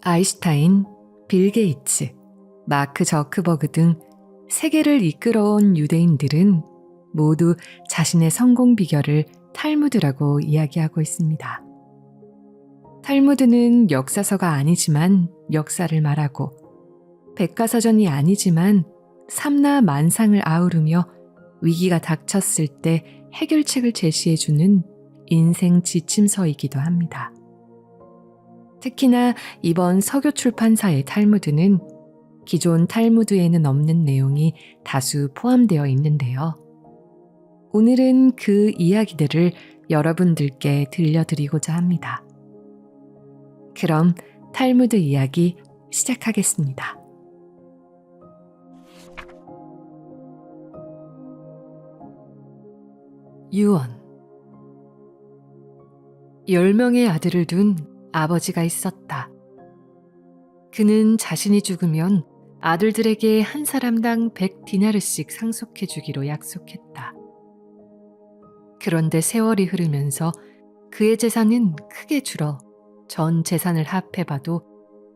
아인슈타인, 빌 게이츠, 마크 저크버그 등 세계를 이끌어온 유대인들은 모두 자신의 성공 비결을 탈무드라고 이야기하고 있습니다. 탈무드는 역사서가 아니지만 역사를 말하고, 백과사전이 아니지만 삼라 만상을 아우르며 위기가 닥쳤을 때 해결책을 제시해주는 인생 지침서이기도 합니다. 특히나 이번 서교 출판사의 탈무드는 기존 탈무드에는 없는 내용이 다수 포함되어 있는데요. 오늘은 그 이야기들을 여러분들께 들려드리고자 합니다. 그럼 탈무드 이야기 시작하겠습니다. 유언. 10명의 아들을 둔 아버지가 있었다. 그는 자신이 죽으면 아들들에게 한 사람당 100디나르씩 상속해 주기로 약속했다. 그런데 세월이 흐르면서 그의 재산은 크게 줄어 전 재산을 합해봐도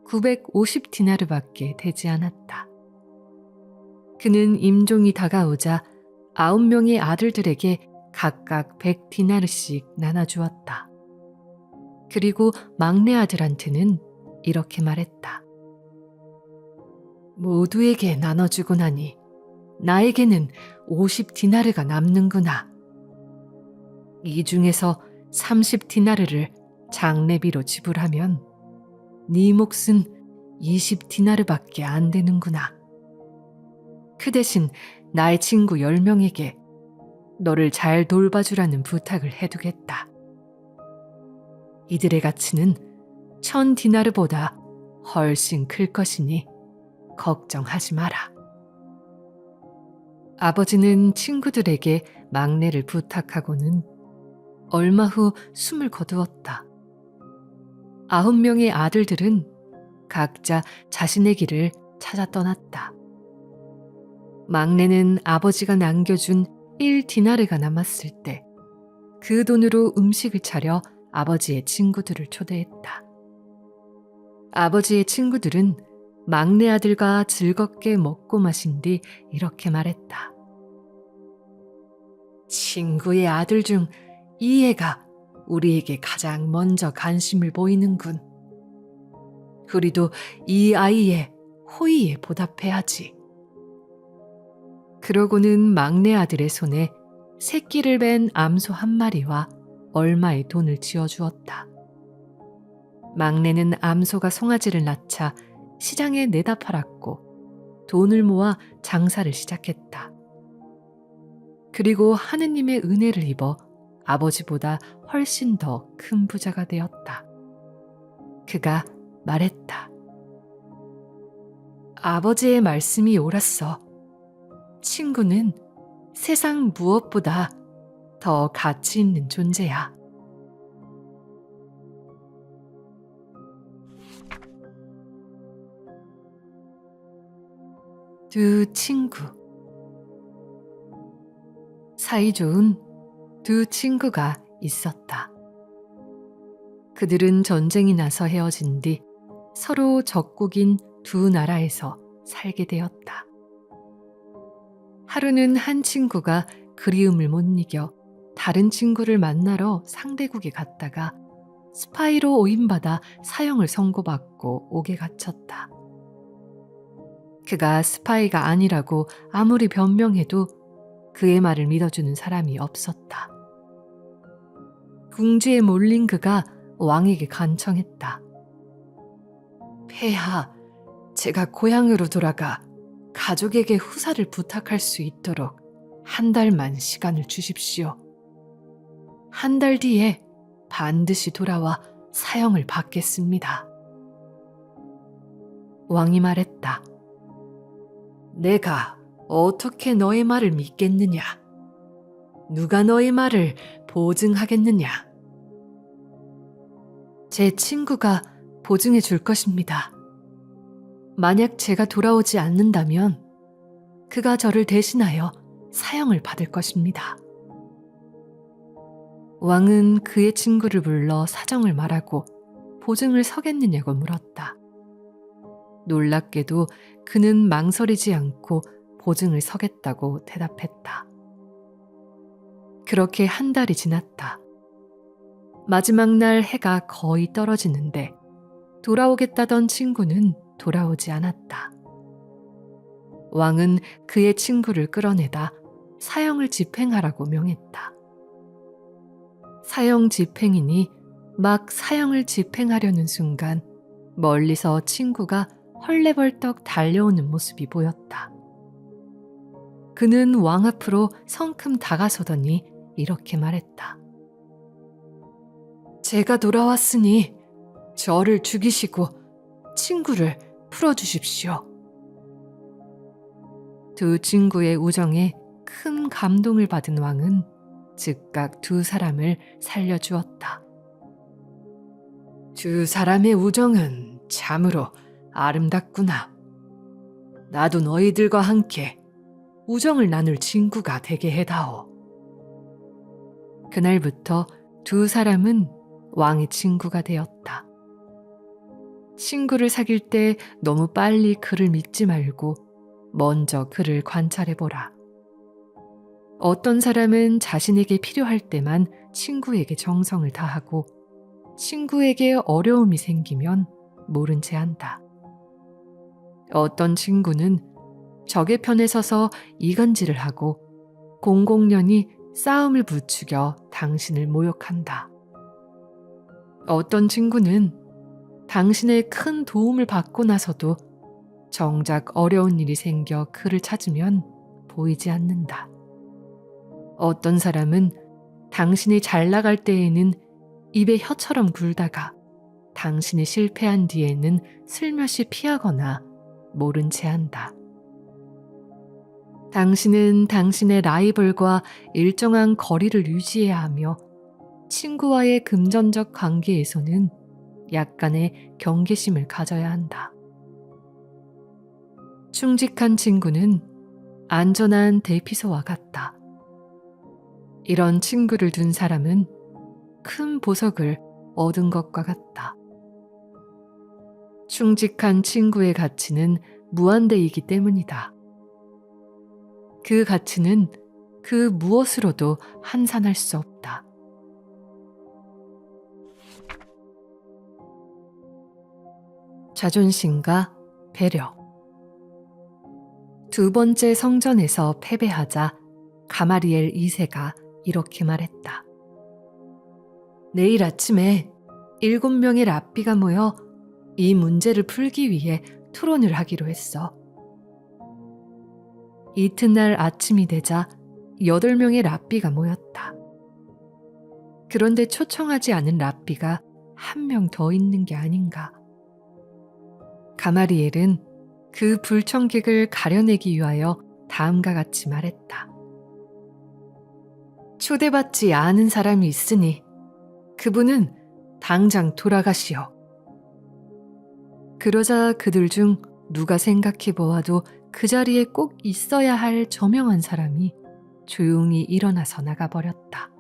950디나르밖에 되지 않았다. 그는 임종이 다가오자 9명의 아들들에게 각각 100디나르씩 나눠주었다. 그리고 막내 아들한테는 이렇게 말했다. 모두에게 나눠주고 나니 나에게는 50디나르가 남는구나. 이 중에서 30디나르를 장례비로 지불하면 네 몫은 20디나르밖에 안 되는구나. 그 대신 나의 친구 10명에게 너를 잘 돌봐주라는 부탁을 해두겠다. 이들의 가치는 1000디나르보다 훨씬 클 것이니 걱정하지 마라. 아버지는 친구들에게 막내를 부탁하고는 얼마 후 숨을 거두었다. 9명의 아들들은 각자 자신의 길을 찾아 떠났다. 막내는 아버지가 남겨준 1디나르가 남았을 때 그 돈으로 음식을 차려 아버지의 친구들을 초대했다. 아버지의 친구들은 막내 아들과 즐겁게 먹고 마신 뒤 이렇게 말했다. 친구의 아들 중 이 애가 우리에게 가장 먼저 관심을 보이는군. 우리도 이 아이의 호의에 보답해야지. 그러고는 막내 아들의 손에 새끼를 뺀 암소 한 마리와 얼마의 돈을 쥐어주었다. 막내는 암소가 송아지를 낳자 시장에 내다 팔았고 돈을 모아 장사를 시작했다. 그리고 하느님의 은혜를 입어 아버지보다 훨씬 더 큰 부자가 되었다. 그가 말했다. 아버지의 말씀이 옳았어. 친구는 세상 무엇보다 더 가치 있는 존재야. 두 친구. 사이좋은 두 친구가 있었다. 그들은 전쟁이 나서 헤어진 뒤 서로 적국인 두 나라에서 살게 되었다. 하루는 한 친구가 그리움을 못 이겨 다른 친구를 만나러 상대국에 갔다가 스파이로 오인받아 사형을 선고받고 옥에 갇혔다. 그가 스파이가 아니라고 아무리 변명해도 그의 말을 믿어주는 사람이 없었다. 궁지에 몰린 그가 왕에게 간청했다. 폐하, 제가 고향으로 돌아가 가족에게 후사를 부탁할 수 있도록 한 달만 시간을 주십시오. 한 달 뒤에 반드시 돌아와 사형을 받겠습니다. 왕이 말했다. 내가 어떻게 너의 말을 믿겠느냐? 누가 너의 말을 보증하겠느냐? 제 친구가 보증해 줄 것입니다. 만약 제가 돌아오지 않는다면 그가 저를 대신하여 사형을 받을 것입니다. 왕은 그의 친구를 불러 사정을 말하고 보증을 서겠느냐고 물었다. 놀랍게도 그는 망설이지 않고 보증을 서겠다고 대답했다. 그렇게 한 달이 지났다. 마지막 날 해가 거의 떨어지는데 돌아오겠다던 친구는 돌아오지 않았다. 왕은 그의 친구를 끌어내다 사형을 집행하라고 명했다. 사형 집행이니 막 사형을 집행하려는 순간 멀리서 친구가 헐레벌떡 달려오는 모습이 보였다. 그는 왕 앞으로 성큼 다가서더니 이렇게 말했다. 제가 돌아왔으니 저를 죽이시고 친구를 풀어주십시오. 두 친구의 우정에 큰 감동을 받은 왕은 즉각 두 사람을 살려주었다. 두 사람의 우정은 참으로 아름답구나. 나도 너희들과 함께 우정을 나눌 친구가 되게 해다오. 그날부터 두 사람은 왕의 친구가 되었다. 친구를 사귈 때 너무 빨리 그를 믿지 말고 먼저 그를 관찰해보라. 어떤 사람은 자신에게 필요할 때만 친구에게 정성을 다하고 친구에게 어려움이 생기면 모른 채 한다. 어떤 친구는 적의 편에 서서 이간질을 하고 공공연히 싸움을 부추겨 당신을 모욕한다. 어떤 친구는 당신의 큰 도움을 받고 나서도 정작 어려운 일이 생겨 그를 찾으면 보이지 않는다. 어떤 사람은 당신이 잘 나갈 때에는 입에 혀처럼 굴다가 당신이 실패한 뒤에는 슬며시 피하거나 모른 채 한다. 당신은 당신의 라이벌과 일정한 거리를 유지해야 하며 친구와의 금전적 관계에서는 약간의 경계심을 가져야 한다. 충직한 친구는 안전한 대피소와 같다. 이런 친구를 둔 사람은 큰 보석을 얻은 것과 같다. 충직한 친구의 가치는 무한대이기 때문이다. 그 가치는 그 무엇으로도 환산할 수 없다. 자존심과 배려. 두 번째 성전에서 패배하자 가마리엘 2세가 이렇게 말했다. 내일 아침에 7명의 랍비가 모여 이 문제를 풀기 위해 토론을 하기로 했어. 이튿날 아침이 되자 8명의 랍비가 모였다. 그런데 초청하지 않은 랍비가 한 명 더 있는 게 아닌가. 가마리엘은 그 불청객을 가려내기 위하여 다음과 같이 말했다. 초대받지 않은 사람이 있으니 그분은 당장 돌아가시오. 그러자 그들 중 누가 생각해 보아도 그 자리에 꼭 있어야 할 저명한 사람이 조용히 일어나서 나가버렸다.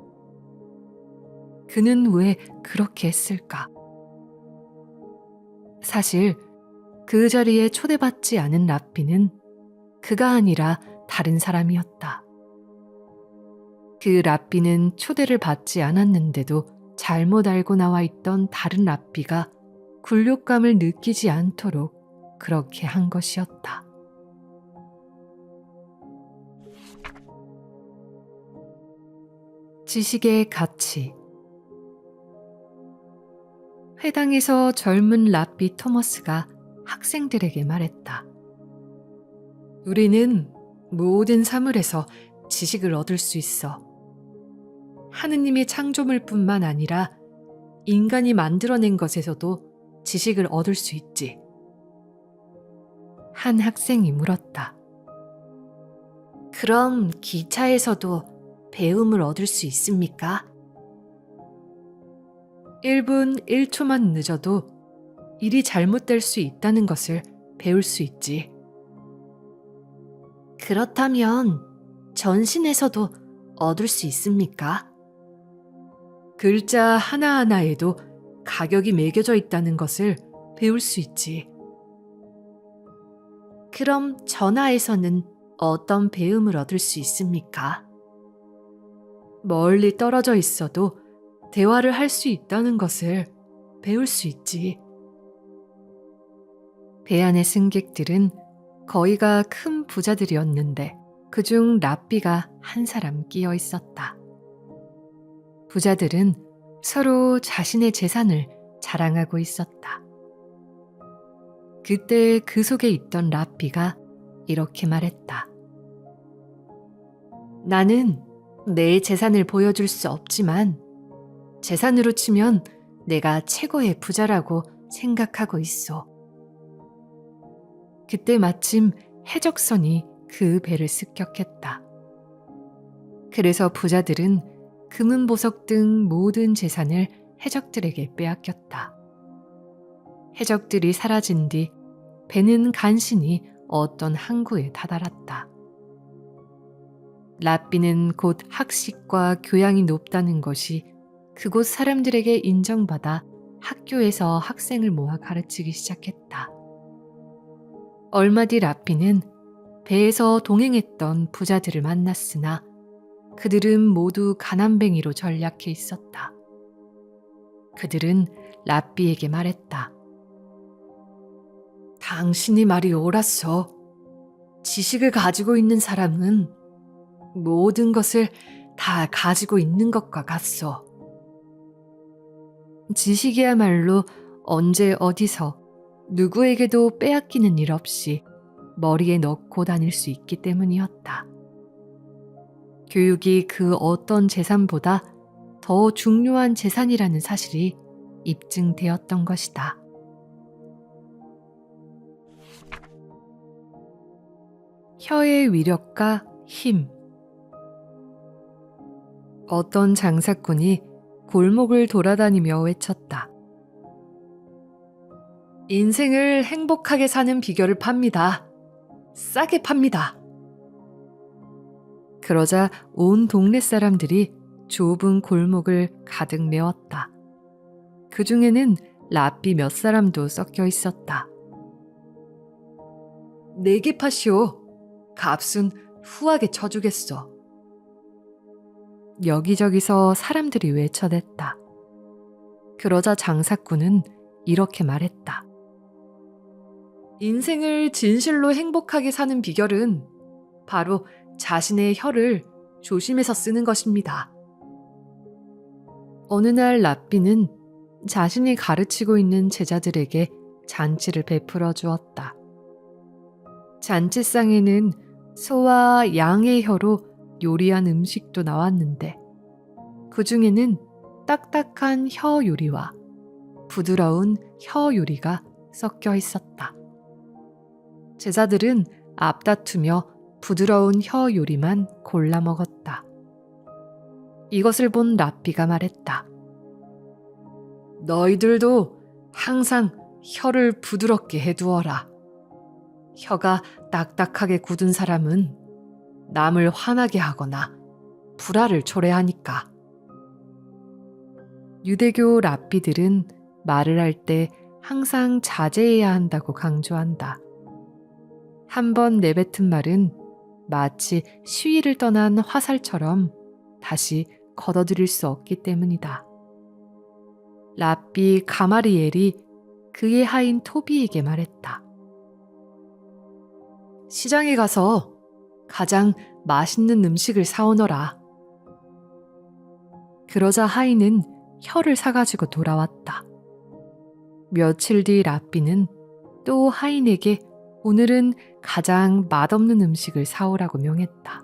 그는 왜 그렇게 했을까? 사실 그 자리에 초대받지 않은 랍비는 그가 아니라 다른 사람이었다. 그 랍비는 초대를 받지 않았는데도 잘못 알고 나와 있던 다른 랍비가 굴욕감을 느끼지 않도록 그렇게 한 것이었다. 지식의 가치. 회당에서 젊은 랍비 토머스가 학생들에게 말했다. 우리는 모든 사물에서 지식을 얻을 수 있어. 하느님의 창조물뿐만 아니라 인간이 만들어낸 것에서도 지식을 얻을 수 있지. 한 학생이 물었다. 그럼 기차에서도 배움을 얻을 수 있습니까? 1분 1초만 늦어도 일이 잘못될 수 있다는 것을 배울 수 있지. 그렇다면 전신에서도 얻을 수 있습니까? 글자 하나하나에도 가격이 매겨져 있다는 것을 배울 수 있지. 그럼 전하에서는 어떤 배움을 얻을 수 있습니까? 멀리 떨어져 있어도 대화를 할 수 있다는 것을 배울 수 있지. 배 안의 승객들은 거의가 큰 부자들이었는데 그중 랍비가 한 사람 끼어 있었다. 부자들은 서로 자신의 재산을 자랑하고 있었다. 그때 그 속에 있던 랍비가 이렇게 말했다. 나는 내 재산을 보여줄 수 없지만 재산으로 치면 내가 최고의 부자라고 생각하고 있어. 그때 마침 해적선이 그 배를 습격했다. 그래서 부자들은 금은보석 등 모든 재산을 해적들에게 빼앗겼다. 해적들이 사라진 뒤 배는 간신히 어떤 항구에 다다랐다. 랍비는 곧 학식과 교양이 높다는 것이 그곳 사람들에게 인정받아 학교에서 학생을 모아 가르치기 시작했다. 얼마 뒤 랍비는 배에서 동행했던 부자들을 만났으나 그들은 모두 가난뱅이로 전락해 있었다. 그들은 랍비에게 말했다. 당신이 말이 옳았어. 지식을 가지고 있는 사람은 모든 것을 다 가지고 있는 것과 같소. 지식이야말로 언제 어디서 누구에게도 빼앗기는 일 없이 머리에 넣고 다닐 수 있기 때문이었다. 교육이 그 어떤 재산보다 더 중요한 재산이라는 사실이 입증되었던 것이다. 혀의 위력과 힘. 어떤 장사꾼이 골목을 돌아다니며 외쳤다. 인생을 행복하게 사는 비결을 팝니다. 싸게 팝니다. 그러자 온 동네 사람들이 좁은 골목을 가득 메웠다. 그 중에는 랍비 몇 사람도 섞여 있었다. 내게 파시오. 값은 후하게 쳐주겠소. 여기저기서 사람들이 외쳐댔다. 그러자 장사꾼은 이렇게 말했다. 인생을 진실로 행복하게 사는 비결은 바로 자신의 혀를 조심해서 쓰는 것입니다. 어느 날 랍비는 자신이 가르치고 있는 제자들에게 잔치를 베풀어 주었다. 잔치상에는 소와 양의 혀로 요리한 음식도 나왔는데 그 중에는 딱딱한 혀 요리와 부드러운 혀 요리가 섞여 있었다. 제자들은 앞다투며 부드러운 혀 요리만 골라 먹었다. 이것을 본 랍비가 말했다. 너희들도 항상 혀를 부드럽게 해두어라. 혀가 딱딱하게 굳은 사람은 남을 화나게 하거나 불화를 초래하니까. 유대교 랍비들은 말을 할 때 항상 자제해야 한다고 강조한다. 한 번 내뱉은 말은 마치 시위를 떠난 화살처럼 다시 걷어들일 수 없기 때문이다. 랍비 가마리엘이 그의 하인 토비에게 말했다. 시장에 가서 가장 맛있는 음식을 사오너라. 그러자 하인은 혀를 사가지고 돌아왔다. 며칠 뒤 랍비는 또 하인에게 오늘은 가장 맛없는 음식을 사오라고 명했다.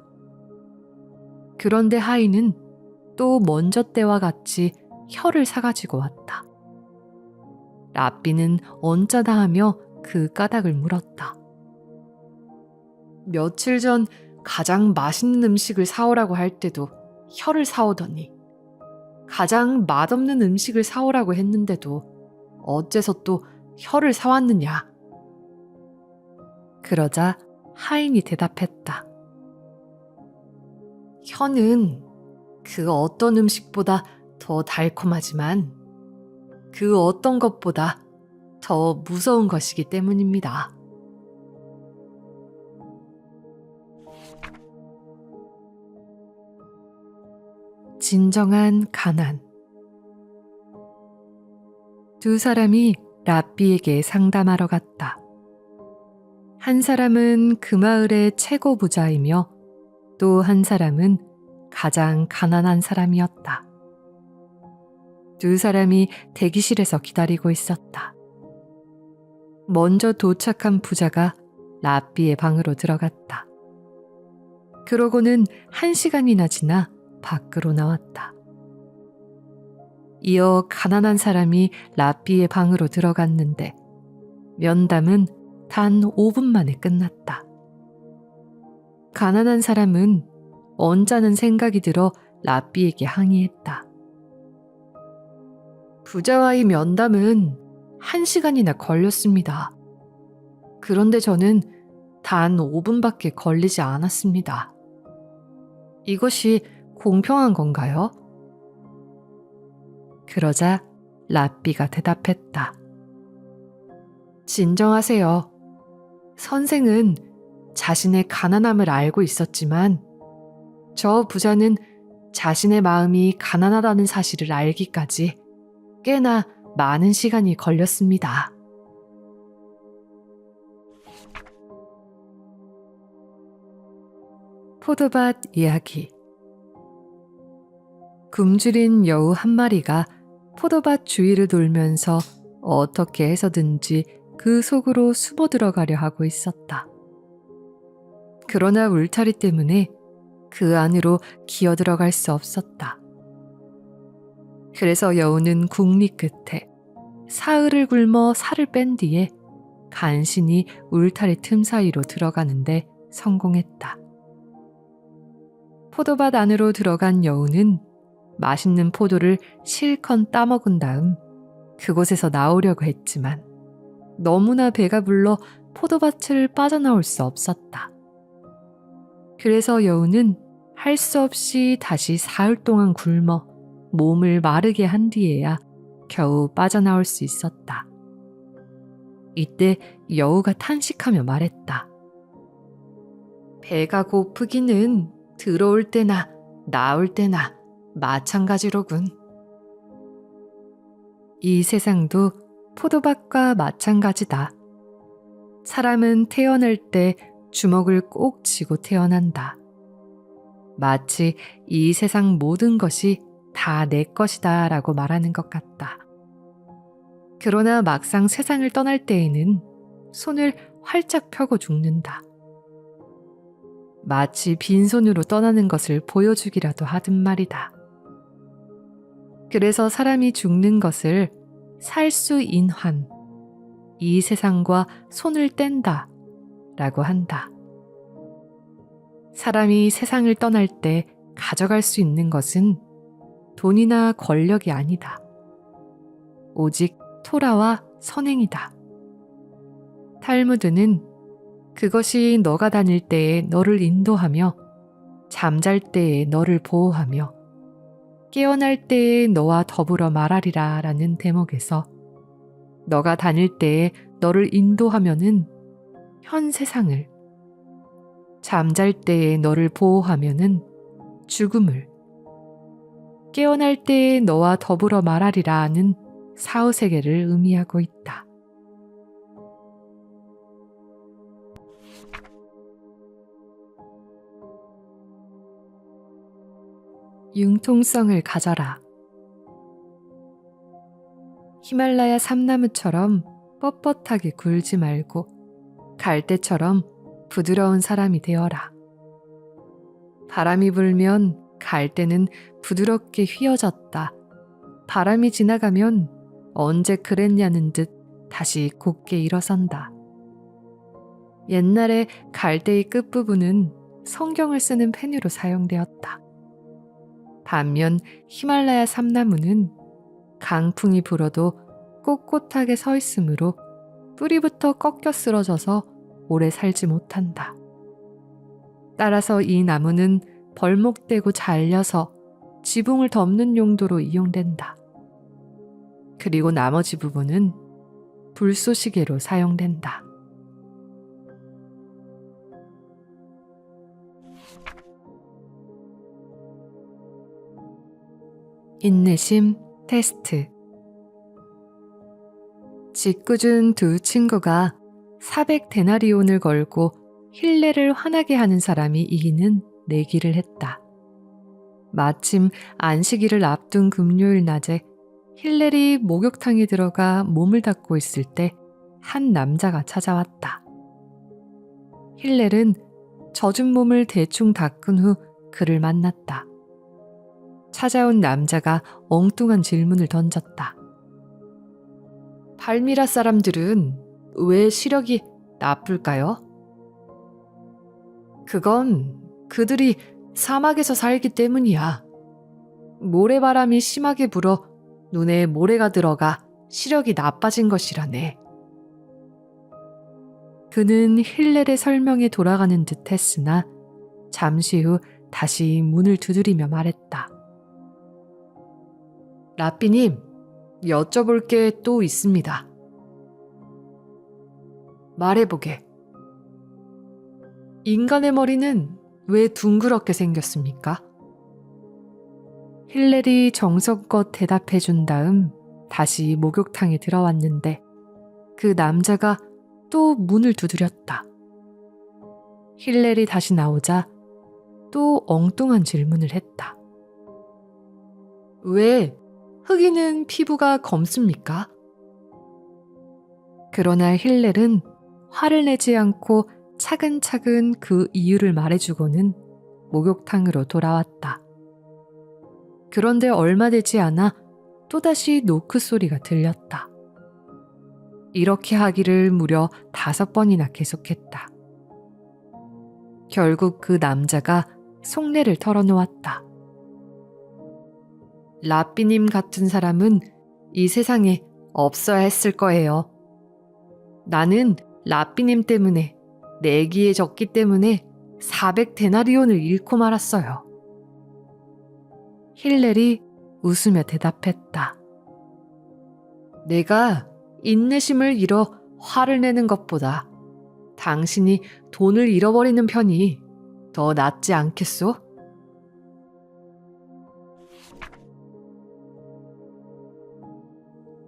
그런데 하인은 또 먼저 때와 같이 혀를 사가지고 왔다. 랍비는 언짢아 하며 그 까닭을 물었다. 며칠 전 가장 맛있는 음식을 사오라고 할 때도 혀를 사오더니 가장 맛없는 음식을 사오라고 했는데도 어째서 또 혀를 사왔느냐? 그러자 하인이 대답했다. 혀는 그 어떤 음식보다 더 달콤하지만 그 어떤 것보다 더 무서운 것이기 때문입니다. 진정한 가난. 두 사람이 랍비에게 상담하러 갔다. 한 사람은 그 마을의 최고 부자이며 또 한 사람은 가장 가난한 사람이었다. 두 사람이 대기실에서 기다리고 있었다. 먼저 도착한 부자가 랍비의 방으로 들어갔다. 그러고는 1시간이나 지나 밖으로 나왔다. 이어 가난한 사람이 랍비의 방으로 들어갔는데 면담은 단 5분 만에 끝났다. 가난한 사람은 언짢은 생각이 들어 랍비에게 항의했다. 부자와의 면담은 1시간이나 걸렸습니다. 그런데 저는 단 5분밖에 걸리지 않았습니다. 이것이 공평한 건가요? 그러자 랍비가 대답했다. 진정하세요. 선생은 자신의 가난함을 알고 있었지만 저 부자는 자신의 마음이 가난하다는 사실을 알기까지 꽤나 많은 시간이 걸렸습니다. 포도밭 이야기. 굶주린 여우 한 마리가 포도밭 주위를 돌면서 어떻게 해서든지 그 속으로 숨어 들어가려 하고 있었다. 그러나 울타리 때문에 그 안으로 기어 들어갈 수 없었다. 그래서 여우는 궁리 끝에 사흘을 굶어 살을 뺀 뒤에 간신히 울타리 틈 사이로 들어가는데 성공했다. 포도밭 안으로 들어간 여우는 맛있는 포도를 실컷 따먹은 다음 그곳에서 나오려고 했지만 너무나 배가 불러 포도밭을 빠져나올 수 없었다. 그래서 여우는 할 수 없이 다시 사흘 동안 굶어 몸을 마르게 한 뒤에야 겨우 빠져나올 수 있었다. 이때 여우가 탄식하며 말했다. 배가 고프기는 들어올 때나 나올 때나 마찬가지로군. 이 세상도 포도밭과 마찬가지다. 사람은 태어날 때 주먹을 꼭 쥐고 태어난다. 마치 이 세상 모든 것이 다 내 것이다 라고 말하는 것 같다. 그러나 막상 세상을 떠날 때에는 손을 활짝 펴고 죽는다. 마치 빈손으로 떠나는 것을 보여주기라도 하든 말이다. 그래서 사람이 죽는 것을 살수인환, 이 세상과 손을 뗀다 라고 한다. 사람이 세상을 떠날 때 가져갈 수 있는 것은 돈이나 권력이 아니다. 오직 토라와 선행이다. 탈무드는 그것이 너가 다닐 때에 너를 인도하며 잠잘 때에 너를 보호하며 깨어날 때에 너와 더불어 말하리라 라는 대목에서 너가 다닐 때에 너를 인도하면은 현 세상을, 잠잘 때에 너를 보호하면은 죽음을, 깨어날 때에 너와 더불어 말하리라 하는 사후세계를 의미하고 있다. 융통성을 가져라. 히말라야 삼나무처럼 뻣뻣하게 굴지 말고 갈대처럼 부드러운 사람이 되어라. 바람이 불면 갈대는 부드럽게 휘어졌다. 바람이 지나가면 언제 그랬냐는 듯 다시 곧게 일어선다. 옛날에 갈대의 끝부분은 성경을 쓰는 펜으로 사용되었다. 반면 히말라야 삼나무는 강풍이 불어도 꼿꼿하게 서 있으므로 뿌리부터 꺾여 쓰러져서 오래 살지 못한다. 따라서 이 나무는 벌목되고 잘려서 지붕을 덮는 용도로 이용된다. 그리고 나머지 부분은 불쏘시개로 사용된다. 인내심 테스트. 짓궂은 두 친구가 400데나리온을 걸고 힐레를 화나게 하는 사람이 이기는 내기를 했다. 마침 안식일을 앞둔 금요일 낮에 힐렐이 목욕탕에 들어가 몸을 닦고 있을 때 한 남자가 찾아왔다. 힐렐은 젖은 몸을 대충 닦은 후 그를 만났다. 찾아온 남자가 엉뚱한 질문을 던졌다. 발미라 사람들은 왜 시력이 나쁠까요? 그건 그들이 사막에서 살기 때문이야. 모래바람이 심하게 불어 눈에 모래가 들어가 시력이 나빠진 것이라네. 그는 힐렐의 설명에 돌아가는 듯 했으나 잠시 후 다시 문을 두드리며 말했다. 라삐님, 여쭤볼 게 또 있습니다. 말해보게. 인간의 머리는 왜 둥그렇게 생겼습니까? 힐렐이 정성껏 대답해준 다음 다시 목욕탕에 들어왔는데 그 남자가 또 문을 두드렸다. 힐렐이 다시 나오자 또 엉뚱한 질문을 했다. 왜 흑인은 피부가 검습니까? 그러나 힐렐은 화를 내지 않고 차근차근 그 이유를 말해주고는 목욕탕으로 돌아왔다. 그런데 얼마 되지 않아 또다시 노크 소리가 들렸다. 이렇게 하기를 무려 5번이나 계속했다. 결국 그 남자가 속내를 털어놓았다. 라삐님 같은 사람은 이 세상에 없어야 했을 거예요. 나는 라삐님 때문에 내기에 졌기 때문에 400데나리온을 잃고 말았어요. 힐렐이 웃으며 대답했다. 내가 인내심을 잃어 화를 내는 것보다 당신이 돈을 잃어버리는 편이 더 낫지 않겠소?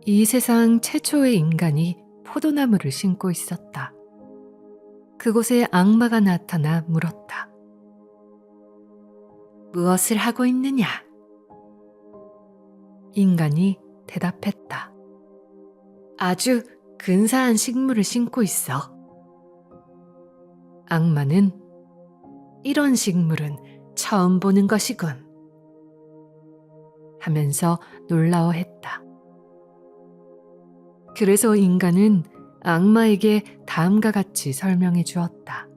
이 세상 최초의 인간이 포도나무를 심고 있었다. 그곳에 악마가 나타나 물었다. 무엇을 하고 있느냐? 인간이 대답했다. 아주 근사한 식물을 심고 있어. 악마는 이런 식물은 처음 보는 것이군 하면서 놀라워했다. 그래서 인간은 악마에게 다음과 같이 설명해 주었다.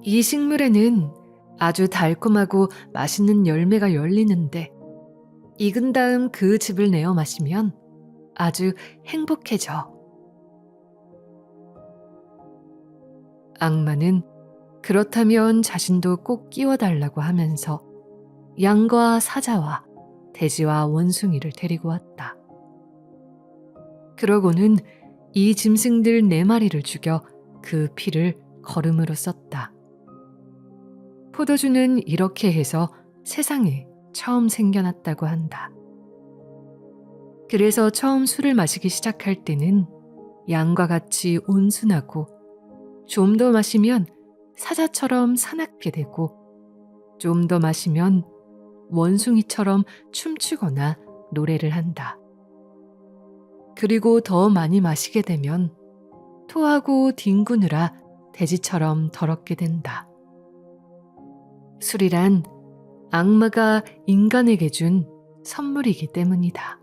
이 식물에는 아주 달콤하고 맛있는 열매가 열리는데 익은 다음 그 즙을 내어 마시면 아주 행복해져. 악마는 그렇다면 자신도 꼭 끼워달라고 하면서 양과 사자와 돼지와 원숭이를 데리고 왔다. 그러고는 이 짐승들 4마리를 죽여 그 피를 거름으로 썼다. 포도주는 이렇게 해서 세상에 처음 생겨났다고 한다. 그래서 처음 술을 마시기 시작할 때는 양과 같이 온순하고 좀 더 마시면 사자처럼 사납게 되고 좀 더 마시면 원숭이처럼 춤추거나 노래를 한다. 그리고 더 많이 마시게 되면 토하고 뒹구느라 돼지처럼 더럽게 된다. 술이란 악마가 인간에게 준 선물이기 때문이다.